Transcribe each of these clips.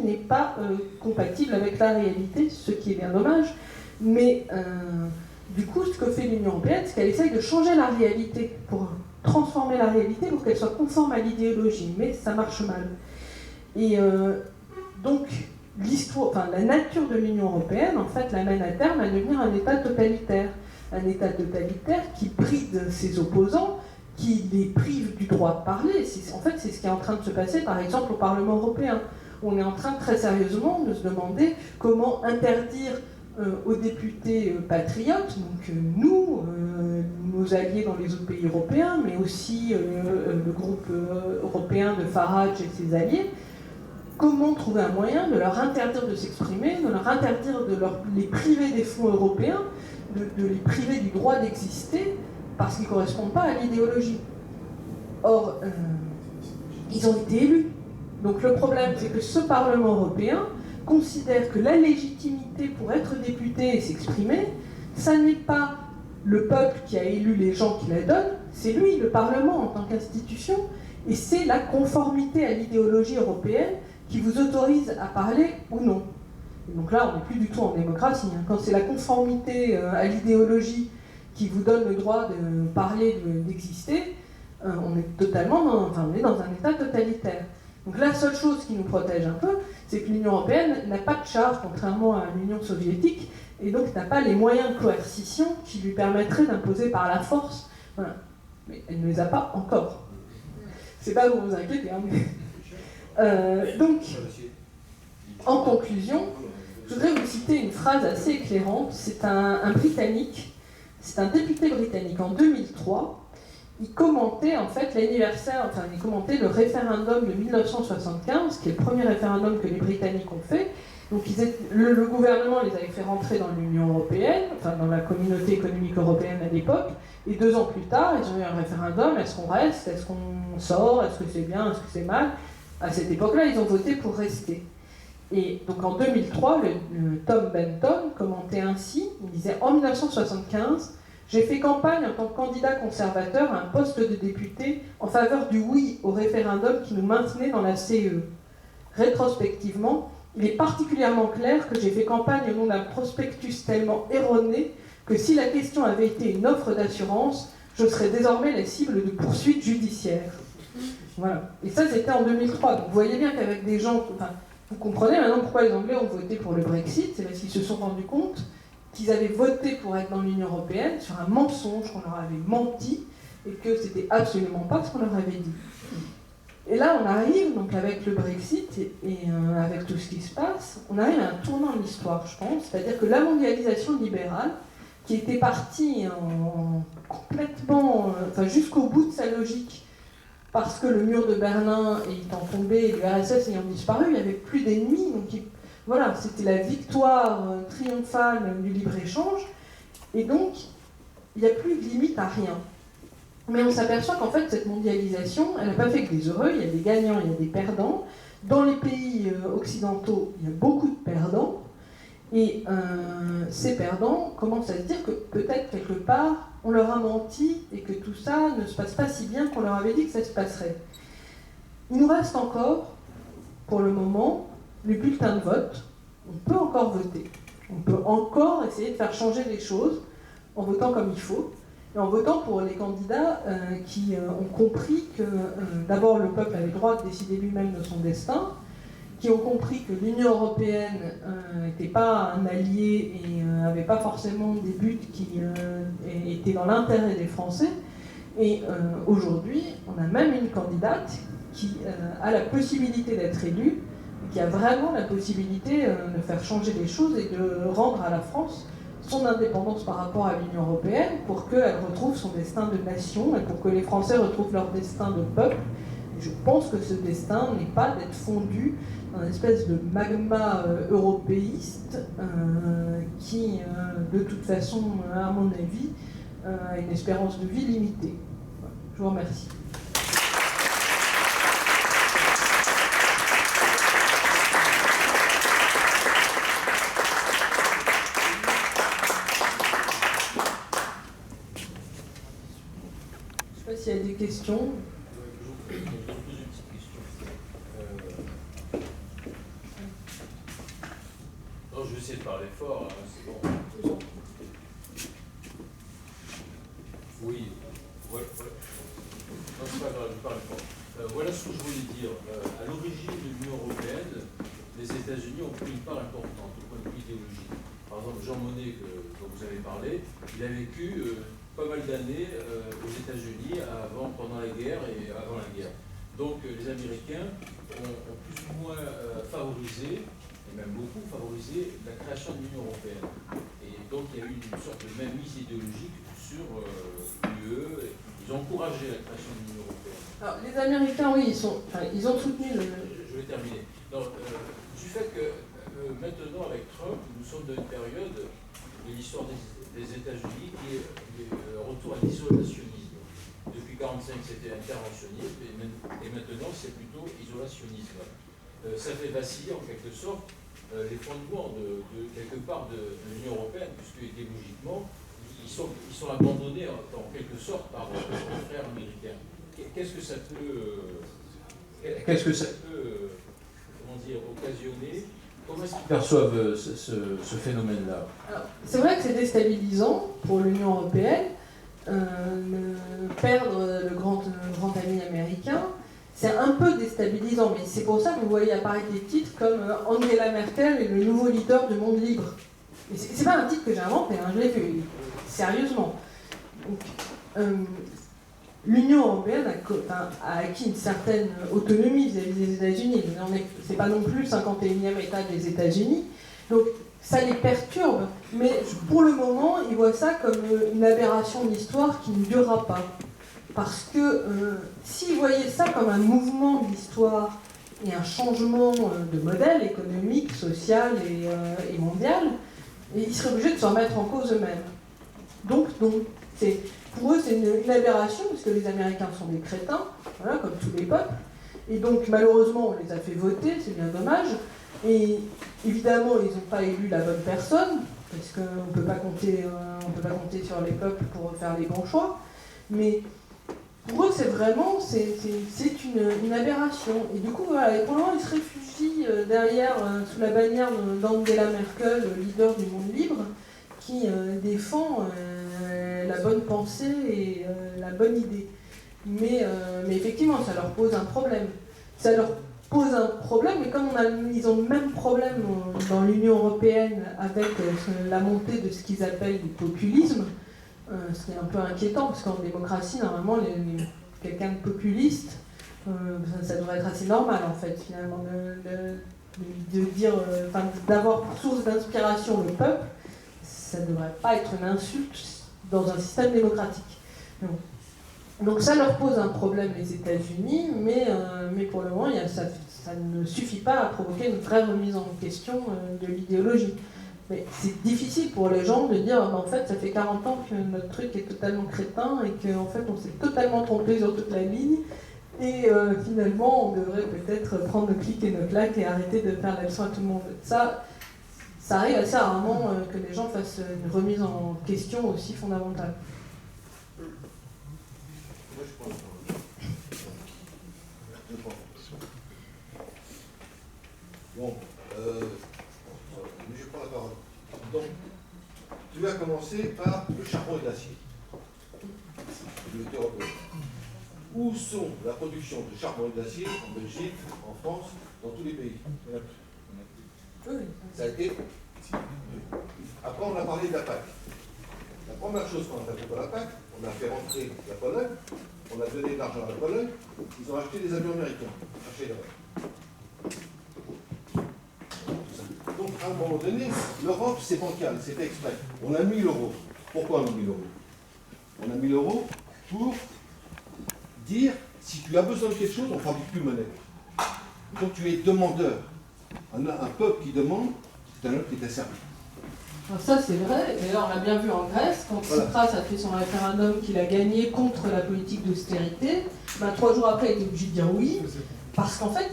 n'est pas compatible avec la réalité, ce qui est bien dommage. Mais du coup, ce que fait l'Union européenne, c'est qu'elle essaye de changer la réalité, pour transformer la réalité pour qu'elle soit conforme à l'idéologie. Mais ça marche mal. Et donc, la nature de l'Union européenne, en fait, l'amène à terme à devenir un État totalitaire. Un État totalitaire qui bride ses opposants, qui les prive du droit de parler. En fait, c'est ce qui est en train de se passer, par exemple, au Parlement européen. On est en train, très sérieusement, de se demander comment interdire aux députés patriotes, donc nous, nos alliés dans les autres pays européens, mais aussi le groupe européen de Farage et ses alliés, comment trouver un moyen de leur interdire de s'exprimer, de leur interdire de les priver des fonds européens, de les priver du droit d'exister, parce qu'ils ne correspondent pas à l'idéologie. Or, ils ont été élus. Donc le problème, c'est que ce Parlement européen considère que la légitimité pour être député et s'exprimer, ça n'est pas le peuple qui a élu les gens qui la donnent, c'est lui, le Parlement, en tant qu'institution, et c'est la conformité à l'idéologie européenne qui vous autorise à parler ou non. Et donc là, on n'est plus du tout en démocratie. Quand c'est la conformité à l'idéologie qui vous donne le droit de parler, d'exister, on est totalement on est dans un État totalitaire. Donc la seule chose qui nous protège un peu, c'est que l'Union européenne n'a pas de charte, contrairement à l'Union soviétique, et donc n'a pas les moyens de coercition qui lui permettraient d'imposer par la force. Voilà. Mais elle ne les a pas encore. C'est pas vous vous inquiétez. Donc, en conclusion, je voudrais vous citer une phrase assez éclairante. C'est un Britannique, c'est un député britannique en 2003. Il commentait en fait il commentait le référendum de 1975, qui est le premier référendum que les Britanniques ont fait. Donc le gouvernement les avait fait rentrer dans l'Union européenne, dans la communauté économique européenne à l'époque, et 2 ans plus tard, ils ont eu un référendum, est-ce qu'on reste, est-ce qu'on sort, est-ce que c'est bien, est-ce que c'est mal. À cette époque-là, ils ont voté pour rester. Et donc en 2003, le Tom Benton commentait ainsi, il disait « En 1975, j'ai fait campagne en tant que candidat conservateur à un poste de député en faveur du oui au référendum qui nous maintenait dans la CE. Rétrospectivement, il est particulièrement clair que j'ai fait campagne au nom d'un prospectus tellement erroné que si la question avait été une offre d'assurance, je serais désormais la cible de poursuites judiciaires. » Voilà. Et ça, c'était en 2003. Donc vous voyez bien qu'avec des gens... vous comprenez maintenant pourquoi les Anglais ont voté pour le Brexit, c'est parce qu'ils se sont rendus compte qu'ils avaient voté pour être dans l'Union européenne sur un mensonge, qu'on leur avait menti, et que c'était absolument pas ce qu'on leur avait dit. Et là, on arrive, donc avec le Brexit et avec tout ce qui se passe, on arrive à un tournant de l'histoire, je pense, c'est-à-dire que la mondialisation libérale, qui était partie complètement, jusqu'au bout de sa logique, parce que le mur de Berlin étant tombé et l'URSS ayant disparu, il n'y avait plus d'ennemis, donc voilà, c'était la victoire triomphale du libre-échange, et donc il n'y a plus de limite à rien. Mais on s'aperçoit qu'en fait, cette mondialisation, elle n'a pas fait que des heureux, il y a des gagnants, il y a des perdants. Dans les pays occidentaux, il y a beaucoup de perdants, et ces perdants commencent à se dire que peut-être quelque part, on leur a menti, et que tout ça ne se passe pas si bien qu'on leur avait dit que ça se passerait. Il nous reste encore, pour le moment, le bulletin de vote. On peut encore voter. On peut encore essayer de faire changer les choses en votant comme il faut, et en votant pour les candidats qui ont compris que d'abord le peuple avait le droit de décider lui-même de son destin, qui ont compris que l'Union européenne n'était pas un allié et n'avait pas forcément des buts qui étaient dans l'intérêt des Français. Et aujourd'hui, on a même une candidate qui a la possibilité d'être élue, qui a vraiment la possibilité de faire changer les choses et de rendre à la France son indépendance par rapport à l'Union européenne pour qu'elle retrouve son destin de nation et pour que les Français retrouvent leur destin de peuple. Et je pense que ce destin n'est pas d'être fondu dans une espèce de magma européiste qui, de toute façon, à mon avis, a une espérance de vie limitée. Voilà. Je vous remercie. Je ne sais pas s'il y a des questions. Non, je vais essayer de parler fort, hein, c'est bon. Oui, voilà. Non, c'est pas grave, je parle fort. Voilà ce que je voulais dire. À l'origine de l'Union européenne, les États-Unis ont pris une part importante au point de vue idéologique. Par exemple, Jean Monnet, dont vous avez parlé, il a vécu pas mal d'années aux États-Unis pendant la guerre et avant la guerre. Donc les Américains ont plus ou moins favorisé, et même beaucoup favorisé, la création de l'Union européenne. Et donc il y a eu une sorte de mainmise idéologique sur l'UE. Ils ont encouragé la création de l'Union européenne. Alors, les Américains, oui, ils ont soutenu le... Je vais terminer. Donc, du fait que maintenant, avec Trump, nous sommes dans une période de l'histoire des États-Unis qui est le retour à l'isolationnisme. Depuis 1945, c'était interventionnisme, et maintenant, c'est plutôt isolationnisme. Ça fait vaciller, en quelque sorte, les fondements de quelque part de l'Union européenne, puisque idéologiquement, ils sont abandonnés en quelque sorte par leurs frères américains. Qu'est-ce que ça peut comment dire, occasionner? Comment est-ce qu'ils perçoivent ce phénomène-là? C'est vrai que c'est déstabilisant pour l'Union européenne, perdre le grand ami américain. C'est un peu déstabilisant, mais c'est pour ça que vous voyez apparaître des titres comme Angela Merkel est le nouveau leader du monde libre. Mais c'est pas un titre que j'ai inventé, hein, je l'ai vu, sérieusement. Donc, l'Union européenne a acquis une certaine autonomie vis-à-vis des États-Unis. C'est pas non plus le 51e État des États-Unis. Donc ça les perturbe, mais pour le moment, ils voient ça comme une aberration de l'histoire qui ne durera pas. Parce que s'ils voyaient ça comme un mouvement de l'histoire et un changement de modèle économique, social et mondial, ils seraient obligés de se remettre en cause eux-mêmes. Donc pour eux, c'est une aberration, parce que les Américains sont des crétins, voilà, comme tous les peuples. Et donc, malheureusement, on les a fait voter, c'est bien dommage. Et évidemment, ils n'ont pas élu la bonne personne, parce qu'on ne peut pas compter sur les peuples pour faire les bons choix. Mais pour eux, c'est vraiment une aberration. Et du coup, voilà, et pour le moment, ils se réfugient derrière, sous la bannière d'Angela Merkel, leader du monde libre, qui défend la bonne pensée et la bonne idée. Mais effectivement, ça leur pose un problème. Ça leur pose un problème, mais comme ils ont le même problème dans l'Union européenne avec la montée de ce qu'ils appellent du populisme, ce qui est un peu inquiétant, parce qu'en démocratie, normalement, quelqu'un de populiste, ça devrait être assez normal, en fait, finalement, de dire, d'avoir pour source d'inspiration le peuple. Ça ne devrait pas être une insulte dans un système démocratique. Donc ça leur pose un problème, les États-Unis, mais pour le moment, ça ne suffit pas à provoquer une vraie remise en question de l'idéologie. Mais c'est difficile pour les gens de dire, en fait, ça fait 40 ans que notre truc est totalement crétin et qu'en fait, on s'est totalement trompé sur toute la ligne. Et finalement, on devrait peut-être prendre nos clics et nos claques et arrêter de faire la leçon à tout le monde. Ça arrive assez rarement que les gens fassent une remise en question aussi fondamentale. Bon, je prends la parole. Donc, tu vas commencer par le charbon et l'acier. Où sont la production de charbon et d'acier en Belgique, en France, dans tous les pays? Ça a été. Après, on a parlé de la PAC. La première chose qu'on a fait pour la PAC, on a fait rentrer la Pologne, on a donné de l'argent à la Pologne, ils ont acheté des avions américains. Donc, à un moment donné, l'Europe, c'est bancal, c'est exprès. On a mis l'euro. Pourquoi on a mis l'euro? On a mis l'euro pour dire, si tu as besoin de quelque chose, on ne fabrique plus monnaie. Donc, tu es demandeur. Un peuple qui demande, c'est un peuple qui est asservi. Ça, c'est vrai. D'ailleurs, on l'a bien vu en Grèce, quand Tsipras a fait son référendum qu'il a gagné contre la politique d'austérité, 3 jours après, il était obligé de dire oui, parce qu'en fait,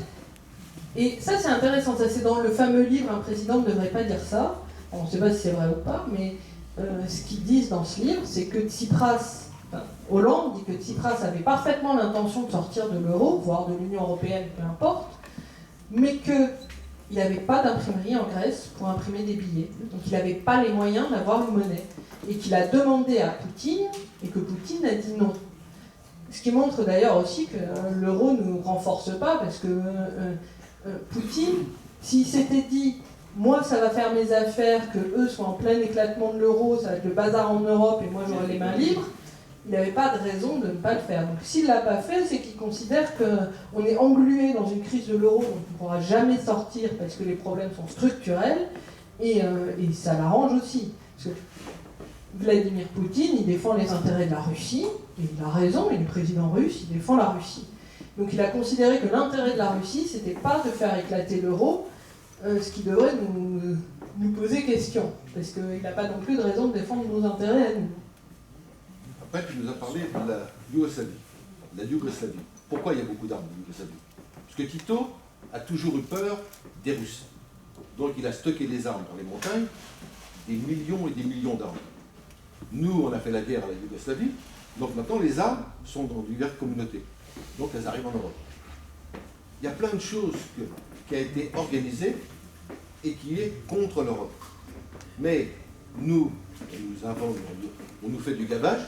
et ça, c'est intéressant, ça c'est dans le fameux livre « Un président ne devrait pas dire ça ». On ne sait pas si c'est vrai ou pas, mais ce qu'ils disent dans ce livre, c'est que Hollande dit que Tsipras avait parfaitement l'intention de sortir de l'euro, voire de l'Union européenne, peu importe, mais que il n'avait pas d'imprimerie en Grèce pour imprimer des billets. Donc il n'avait pas les moyens d'avoir une monnaie. Et qu'il a demandé à Poutine, et que Poutine a dit non. Ce qui montre d'ailleurs aussi que l'euro ne renforce pas, parce que Poutine, s'il s'était dit « moi ça va faire mes affaires, que eux soient en plein éclatement de l'euro, ça va être le bazar en Europe et moi j'aurai les mains libres », il n'avait pas de raison de ne pas le faire. Donc s'il ne l'a pas fait, c'est qu'il considère qu'on est englué dans une crise de l'euro dont on ne pourra jamais sortir parce que les problèmes sont structurels, et ça l'arrange aussi. Parce que Vladimir Poutine, il défend les intérêts de la Russie, et il a raison, il est président russe, il défend la Russie. Donc il a considéré que l'intérêt de la Russie, c'était pas de faire éclater l'euro, ce qui devrait nous poser question, parce qu'il n'a pas non plus de raison de défendre nos intérêts à nous. Après, tu nous as parlé de la Yougoslavie. La Yougoslavie. Pourquoi il y a beaucoup d'armes en Yougoslavie? Parce que Tito a toujours eu peur des Russes. Donc il a stocké des armes dans les montagnes, des millions et des millions d'armes. Nous, on a fait la guerre à la Yougoslavie, donc maintenant les armes sont dans diverses communautés. Donc elles arrivent en Europe. Il y a plein de choses qui a été organisées et qui est contre l'Europe. Mais nous on nous fait du gavage,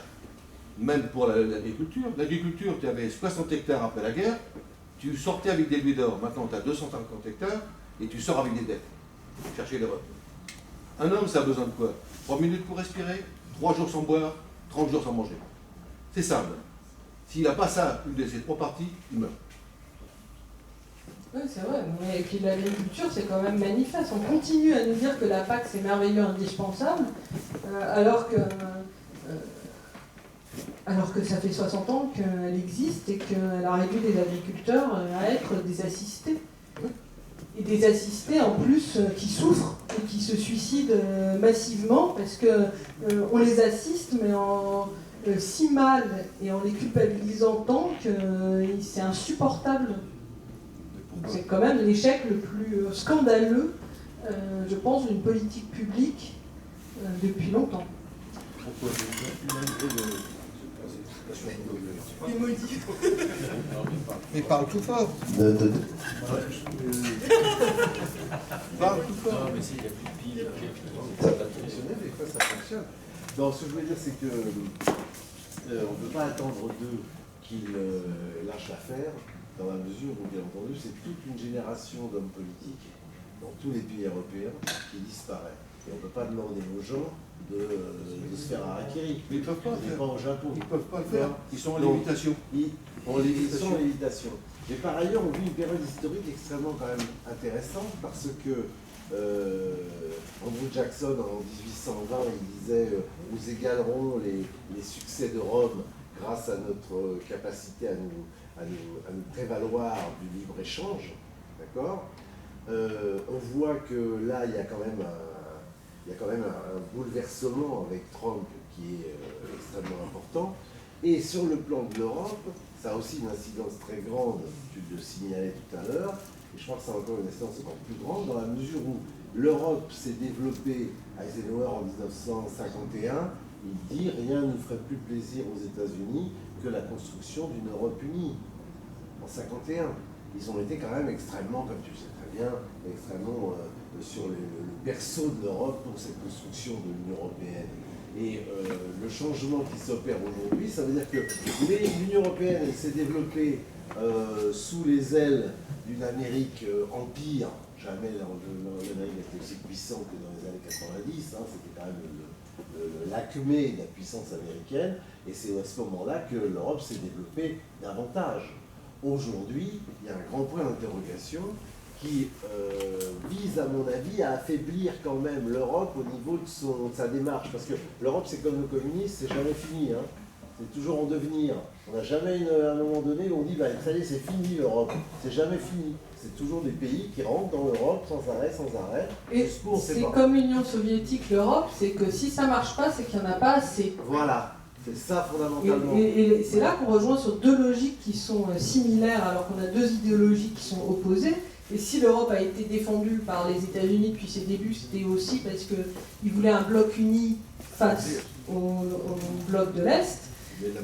même pour l'agriculture. L'agriculture, tu avais 60 hectares après la guerre, tu sortais avec des louis d'or, maintenant tu as 250 hectares, et tu sors avec des dettes. Chercher l'Europe. Un homme, ça a besoin de quoi? 3 minutes pour respirer, 3 jours sans boire, 30 jours sans manger. C'est simple. S'il n'a pas ça, une de ces 3 parties, il meurt. Oui, c'est vrai. Et puis l'agriculture, c'est quand même manifeste. On continue à nous dire que la PAC, c'est merveilleux, indispensable, alors que ça fait 60 ans qu'elle existe et qu'elle a réduit les agriculteurs à être des assistés. Et des assistés en plus qui souffrent et qui se suicident massivement parce qu'on les assiste mais si mal et en les culpabilisant tant que c'est insupportable. C'est quand même l'échec le plus scandaleux, je pense, d'une politique publique depuis longtemps. Les maudits. Mais parle tout fort. Parle tout fort. Non, mais s'il n'y a plus de pile, Ça va fonctionner, des fois ça fonctionne. Donc ce que je voulais dire, c'est que on ne peut pas attendre d'eux qu'ils lâchent l'affaire, dans la mesure où, bien entendu, c'est toute une génération d'hommes politiques dans tous les pays européens qui disparaît. Et on ne peut pas demander aux gens de se faire harakiri. Mais ils ne peuvent pas le faire. Pas au Japon. Ils ne peuvent pas le faire. Ils sont en Donc, limitation. Ils sont en lévitation. Mais par ailleurs, on vit une période historique extrêmement quand même intéressante parce que Andrew Jackson en 1820, il disait nous égalerons les succès de Rome grâce à notre capacité à nous prévaloir du libre-échange. D'accord. On voit que là, il y a quand même un bouleversement avec Trump qui est extrêmement important. Et sur le plan de l'Europe, ça a aussi une incidence très grande, tu le signalais tout à l'heure, et je crois que ça a encore une incidence encore plus grande, dans la mesure où l'Europe s'est développée, Eisenhower en 1951, il dit « rien ne ferait plus plaisir aux États-Unis que la construction d'une Europe unie ». En 1951, ils ont été quand même extrêmement, comme tu sais très bien, extrêmement sur le berceau de l'Europe pour cette construction de l'Union européenne. Et le changement qui s'opère aujourd'hui, ça veut dire que l'Union européenne s'est développée sous les ailes d'une Amérique empire. Jamais l'Amérique était aussi puissante que dans les années 90, hein, c'était quand même l'acmé de la puissance américaine, et c'est à ce moment-là que l'Europe s'est développée davantage. Aujourd'hui, il y a un grand point d'interrogation qui vise, à mon avis, à affaiblir quand même l'Europe au niveau de sa démarche. Parce que l'Europe, c'est comme le communisme, c'est jamais fini. Hein. C'est toujours en devenir. On n'a jamais un moment donné où on dit, bah, ça y est, c'est fini l'Europe. C'est jamais fini. C'est toujours des pays qui rentrent dans l'Europe sans arrêt. Et c'est comme l'Union soviétique, l'Europe, c'est que si ça ne marche pas, c'est qu'il n'y en a pas assez. Voilà. C'est ça fondamentalement. Et c'est là qu'on rejoint sur deux logiques qui sont similaires alors qu'on a deux idéologies qui sont opposées. Et si l'Europe a été défendue par les États-Unis depuis ses débuts, c'était aussi parce qu'ils voulaient un bloc uni face au bloc de l'Est. Mais la Et,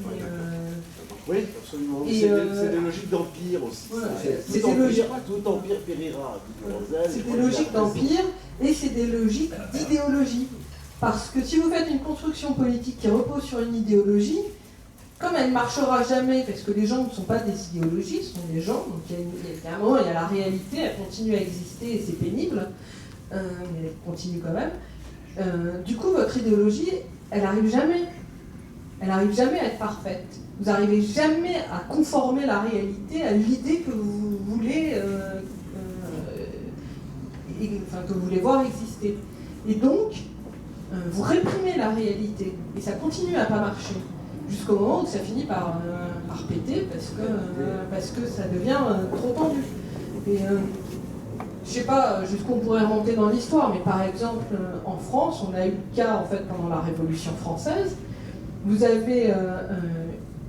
oui, absolument. Et, C'est des logiques d'empire aussi. Voilà, C'est c'est tout, des empire, logiques. tout empire périra. C'est des logiques d'empire et c'est des logiques d'idéologie. Parce que si vous faites une construction politique qui repose sur une idéologie, comme elle ne marchera jamais, parce que les gens ne sont pas des idéologies, ce sont des gens, donc il y a un moment, il y a la réalité, elle continue à exister et c'est pénible, mais elle continue quand même. Du coup, votre idéologie, elle n'arrive jamais. Elle n'arrive jamais à être parfaite. Vous n'arrivez jamais à conformer la réalité à l'idée que vous voulez, que vous voulez voir exister. Et donc, vous réprimez la réalité. Et ça continue à ne pas marcher. Jusqu'au moment où ça finit par péter parce que ça devient trop tendu. Et je ne sais pas jusqu'où on pourrait remonter dans l'histoire, mais par exemple, en France, on a eu le cas en fait, pendant la Révolution française. Vous avez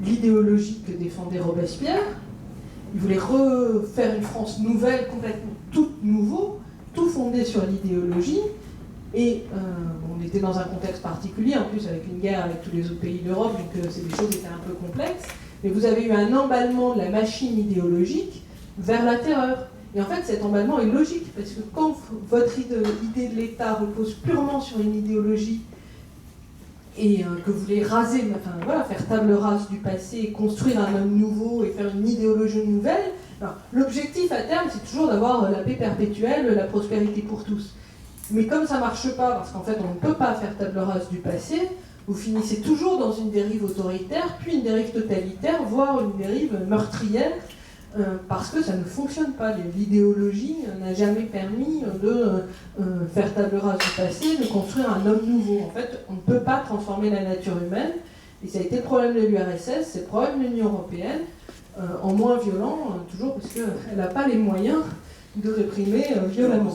l'idéologie que défendait Robespierre. Il voulait refaire une France nouvelle, complètement tout nouveau, tout fondé sur l'idéologie. Et on était dans un contexte particulier, en plus avec une guerre avec tous les autres pays d'Europe, donc les choses étaient un peu complexes. Mais vous avez eu un emballement de la machine idéologique vers la terreur. Et en fait, cet emballement est logique, parce que quand votre idée de l'État repose purement sur une idéologie et que vous voulez raser, enfin voilà, faire table rase du passé, construire un homme nouveau et faire une idéologie nouvelle, l'objectif à terme, c'est toujours d'avoir la paix perpétuelle, la prospérité pour tous. Mais comme ça ne marche pas, parce qu'en fait on ne peut pas faire table rase du passé, vous finissez toujours dans une dérive autoritaire, puis une dérive totalitaire, voire une dérive meurtrière, parce que ça ne fonctionne pas. L'idéologie n'a jamais permis de faire table rase du passé, de construire un homme nouveau. En fait, on ne peut pas transformer la nature humaine, et ça a été le problème de l'URSS, c'est le problème de l'Union européenne, en moins violent, toujours parce qu'elle n'a pas les moyens de réprimer violemment.